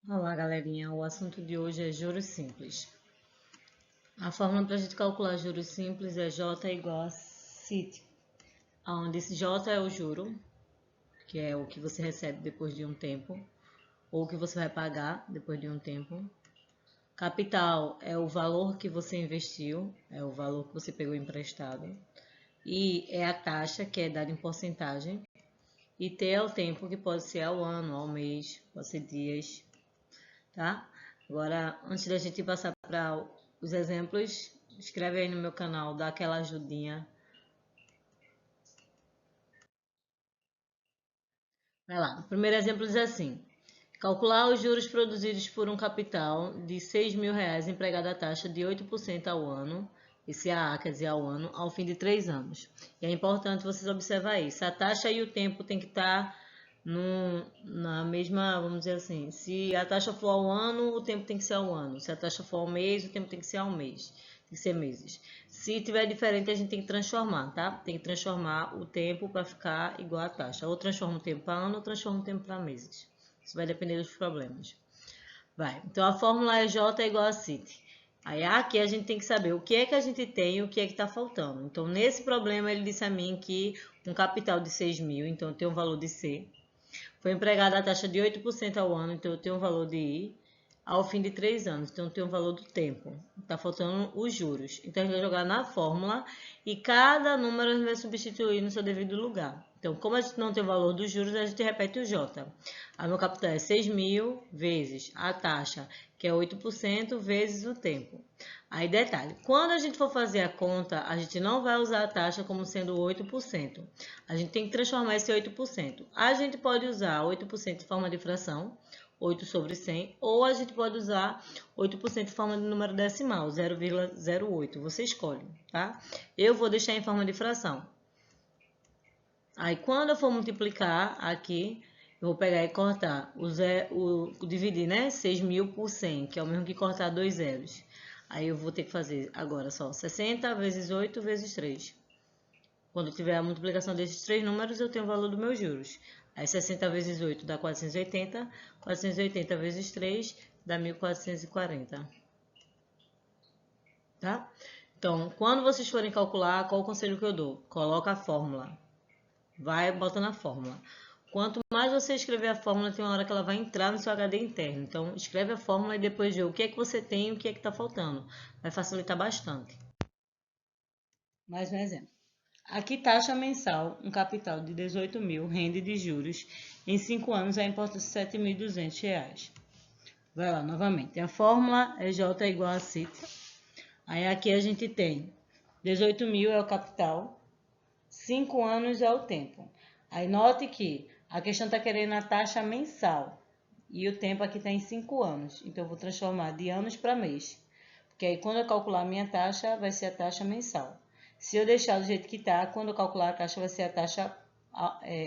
Olá, galerinha. O assunto de hoje é juros simples. A fórmula para a gente calcular juros simples é J igual a CIT, onde esse J é o juro, que é o que você recebe depois de um tempo, ou o que você vai pagar depois de um tempo. Capital é o valor que você investiu, é o valor que você pegou emprestado. I é a taxa, que é dada em porcentagem. E T é o tempo, que pode ser ao ano, ao mês, pode ser dias, tá? Agora, antes da gente passar para os exemplos, escreve aí no meu canal, dá aquela ajudinha. Vai lá. O primeiro exemplo diz assim: calcular os juros produzidos por um capital de R$ 6.000 empregado à taxa de 8% ao ano, esse AA quer dizer ao ano, ao fim de 3 anos. E é importante vocês observar isso. A taxa e o tempo tem que estar na mesma, vamos dizer assim, se a taxa for ao ano, o tempo tem que ser ao ano. Se a taxa for ao mês, o tempo tem que ser ao mês. Tem que ser meses. Se tiver diferente, a gente tem que transformar, tá? Tem que transformar o tempo para ficar igual à taxa. Ou transforma o tempo para ano, ou transforma o tempo para meses. Isso vai depender dos problemas. Vai. Então, a fórmula é J igual a CIT. Aí aqui a gente tem que saber o que é que a gente tem e o que é que está faltando. Então, nesse problema, ele disse a mim que um capital de 6.000, então eu tenho um valor de C. Foi empregada a taxa de 8% ao ano, então eu tenho um valor de I. Ao fim de 3 anos, então eu tenho um valor do tempo. Está faltando os juros. Então a gente vai jogar na fórmula e cada número a gente vai substituir no seu devido lugar. Então, como a gente não tem o valor dos juros, a gente repete o J. A meu capital é 6.000 vezes a taxa, que é 8%, vezes o tempo. Aí, detalhe, quando a gente for fazer a conta, a gente não vai usar a taxa como sendo 8%. A gente tem que transformar esse 8%. A gente pode usar 8% em forma de fração, 8 sobre 100, ou a gente pode usar 8% em forma de número decimal, 0,08. Você escolhe, tá? Eu vou deixar em forma de fração. Aí, quando eu for multiplicar aqui, eu vou pegar e cortar dividir, né? 6.000 por 100, que é o mesmo que cortar 2 zeros. Aí eu vou ter que fazer agora só 60 vezes 8 vezes 3. Quando tiver a multiplicação desses três números, eu tenho o valor dos meus juros. Aí 60 vezes 8 dá 480, 480 vezes 3 dá 1.440. Tá? Então, quando vocês forem calcular, qual o conselho que eu dou? Coloca a fórmula. Vai botando a fórmula. Quanto mais você escrever a fórmula, tem uma hora que ela vai entrar no seu HD interno. Então, escreve a fórmula e depois vê o que é que você tem e o que é que está faltando. Vai facilitar bastante. Mais um exemplo. Aqui, taxa mensal, um capital de 18.000, rende de juros, em 5 anos a importância de R$ 7.200. Vai lá, novamente. A fórmula é J igual a CIT. Aí aqui a gente tem 18.000 é o capital, 5 anos é o tempo. Aí note que a questão está querendo a taxa mensal e o tempo aqui está em 5 anos. Então, eu vou transformar de anos para mês. Porque aí, quando eu calcular a minha taxa, vai ser a taxa mensal. Se eu deixar do jeito que está, quando eu calcular a taxa, vai ser a taxa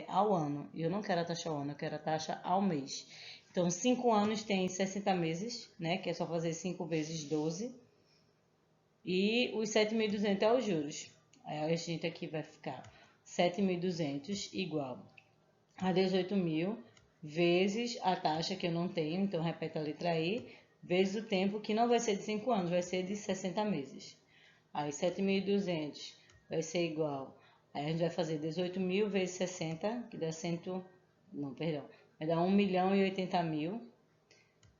ao ano. E eu não quero a taxa ao ano, eu quero a taxa ao mês. Então, 5 anos tem 60 meses, né? Que é só fazer 5 vezes 12. E os 7.200 é os juros. Aí a gente aqui vai ficar 7.200 igual a 18.000 vezes a taxa que eu não tenho, então repete a letra I, vezes o tempo que não vai ser de 5 anos, vai ser de 60 meses. Aí 7.200 vai ser igual, aí a gente vai fazer 18.000 vezes 60, que dá 100, não, perdão, vai dar 1.080.000.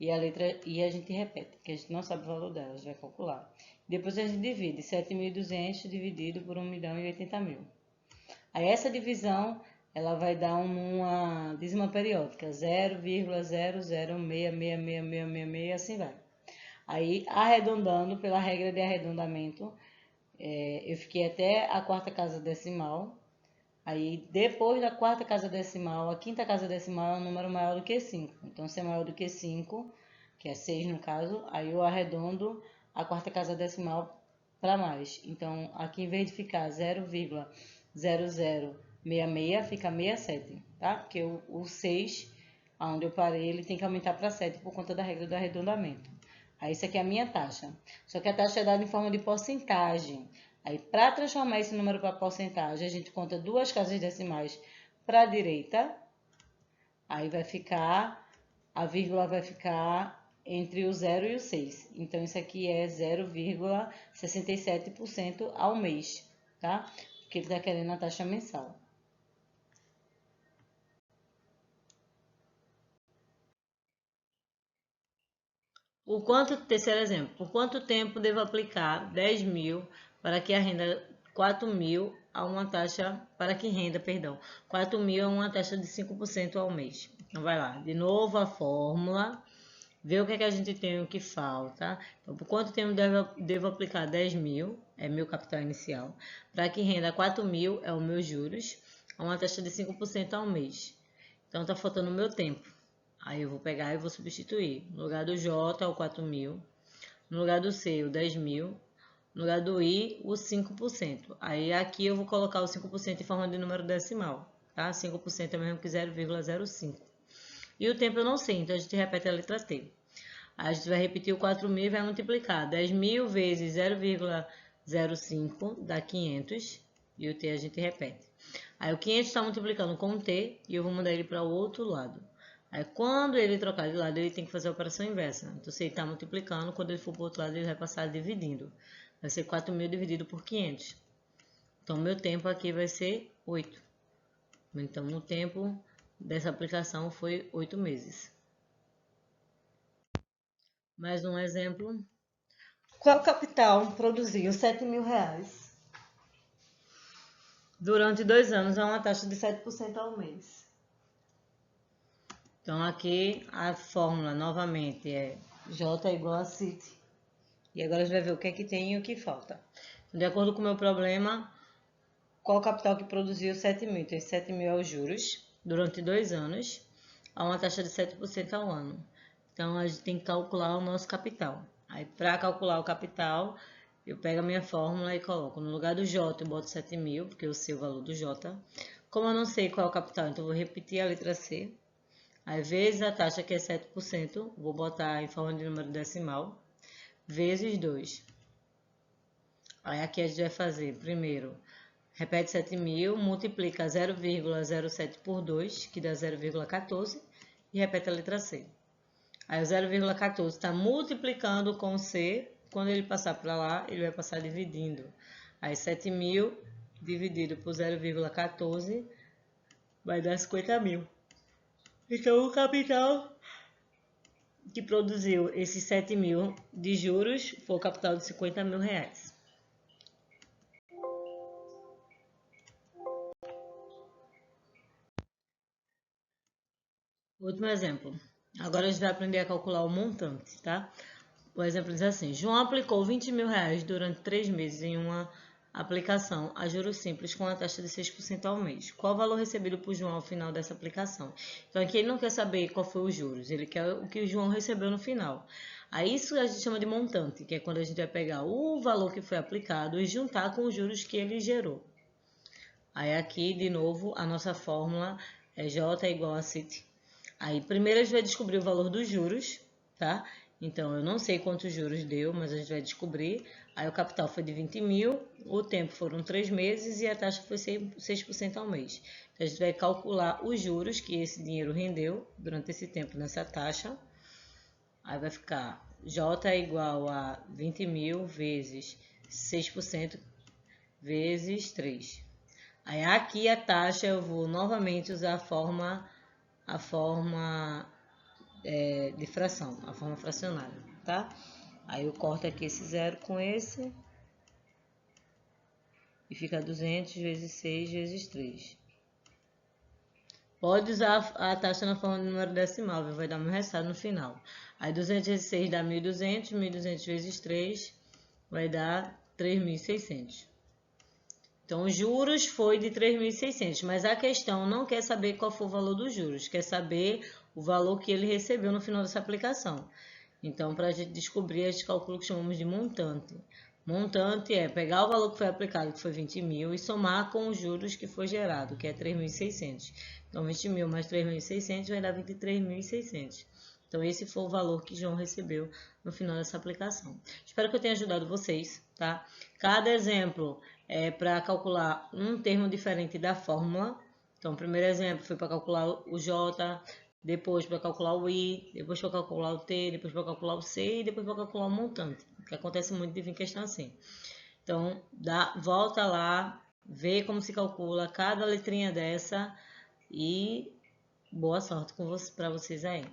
E a letra I a gente repete, porque a gente não sabe o valor dela, a gente vai calcular. Depois a gente divide 7.200 dividido por 1.080.000. Aí essa divisão, ela vai dar uma dízima periódica, 0,00666666, assim vai. Aí, arredondando, pela regra de arredondamento, eu fiquei até a quarta casa decimal. Aí, depois da quarta casa decimal, a quinta casa decimal é um número maior do que 5. Então, se é maior do que 5, que é 6 no caso, aí eu arredondo a quarta casa decimal para mais. Então, aqui em vez de ficar 0,0066, fica 67, tá? Porque o 6, onde eu parei, ele tem que aumentar para 7 por conta da regra do arredondamento. Aí, isso aqui é a minha taxa. Só que a taxa é dada em forma de porcentagem. Aí, para transformar esse número para porcentagem, a gente conta duas casas decimais para a direita. Aí vai ficar a vírgula vai ficar entre o 0 e o 6. Então, isso aqui é 0,67% ao mês, tá? Porque ele está querendo a taxa mensal. Terceiro exemplo, por quanto tempo devo aplicar 10 mil para que a renda 4 mil a uma taxa, para que renda, perdão, 4 mil a uma taxa de 5% ao mês. Então, vai lá, de novo a fórmula, ver o que é que a gente tem e o que falta. Então, por quanto tempo devo aplicar 10 mil, é meu capital inicial, para que renda 4 mil, é o meus juros, a uma taxa de 5% ao mês. Então, tá faltando o meu tempo. Aí eu vou pegar e vou substituir. No lugar do J, o 4 mil. No lugar do C, o 10 mil. No lugar do I, o 5%. Aí aqui eu vou colocar o 5% em forma de número decimal, tá? 5% é o mesmo que 0,05. E o tempo eu não sei, então a gente repete a letra T. Aí a gente vai repetir o 4 mil e vai multiplicar. 10 mil vezes 0,05 dá 500. E o T a gente repete. Aí o 500 está multiplicando com o T e eu vou mandar ele para o outro lado. Aí quando ele trocar de lado, ele tem que fazer a operação inversa. Então se ele está multiplicando, quando ele for para o outro lado, ele vai passar dividindo. Vai ser 4 mil dividido por 500. Então meu tempo aqui vai ser 8. Então o tempo dessa aplicação foi 8 meses. Mais um exemplo. Qual capital produziu 7 mil reais durante 2 anos a uma taxa de 7% ao mês? Então, aqui a fórmula novamente é J igual a CIT. E agora a gente vai ver o que é que tem e o que falta. De acordo com o meu problema, qual o capital que produziu 7 mil? Então, 7 mil é os juros durante 2 anos a uma taxa de 7% ao ano. Então, a gente tem que calcular o nosso capital. Aí, para calcular o capital, eu pego a minha fórmula e coloco no lugar do J, eu boto 7 mil, porque eu sei o valor do J. Como eu não sei qual é o capital, então eu vou repetir a letra C. Aí, vezes a taxa que é 7%, vou botar em forma de número decimal, vezes 2. Aí, aqui a gente vai fazer, primeiro, repete 7 mil, multiplica 0,07 por 2, que dá 0,14, e repete a letra C. Aí, o 0,14 está multiplicando com C, quando ele passar para lá, ele vai passar dividindo. Aí, 7 mil dividido por 0,14 vai dar 50 mil. Então, o capital que produziu esses 7 mil de juros foi o capital de 50 mil reais. Último exemplo. Agora a gente vai aprender a calcular o montante, tá? O exemplo diz assim: João aplicou 20 mil reais durante 3 meses em uma aplicação a juros simples com a taxa de 6% ao mês. Qual o valor recebido por João ao final dessa aplicação? Então aqui ele não quer saber qual foi os juros, ele quer o que o João recebeu no final. Aí isso a gente chama de montante, que é quando a gente vai pegar o valor que foi aplicado e juntar com os juros que ele gerou. Aí aqui, de novo, a nossa fórmula é J igual a CIT. Aí primeiro a gente vai descobrir o valor dos juros, tá? Então, eu não sei quantos juros deu, mas a gente vai descobrir. Aí o capital foi de 20 mil, o tempo foram 3 meses e a taxa foi 6% ao mês. Então, a gente vai calcular os juros que esse dinheiro rendeu durante esse tempo nessa taxa. Aí vai ficar J igual a 20 mil vezes 6% vezes 3. Aí aqui a taxa eu vou novamente usar a forma de fração, a forma fracionária, tá? Aí eu corto aqui esse zero com esse e fica 200 vezes 6 vezes 3. Pode usar a taxa na forma de número decimal, vai dar meu resultado no final. Aí 200 vezes 6 dá 1.200, 1.200 vezes 3 vai dar 3.600. Então, os juros foi de 3.600, mas a questão não quer saber qual foi o valor dos juros, quer saber o valor que ele recebeu no final dessa aplicação. Então, para a gente descobrir, a gente calcula o que chamamos de montante. Montante é pegar o valor que foi aplicado, que foi 20 mil, e somar com os juros que foi gerado, que é 3.600. Então, 20 mil mais 3.600 vai dar 23.600. Então, esse foi o valor que João recebeu no final dessa aplicação. Espero que eu tenha ajudado vocês, tá? Cada exemplo é para calcular um termo diferente da fórmula. Então, o primeiro exemplo foi para calcular o J, depois para calcular o I, depois para calcular o T, depois para calcular o C e depois para calcular o montante, que acontece muito de vir questão assim. Então, volta lá, vê como se calcula cada letrinha dessa e boa sorte para vocês aí.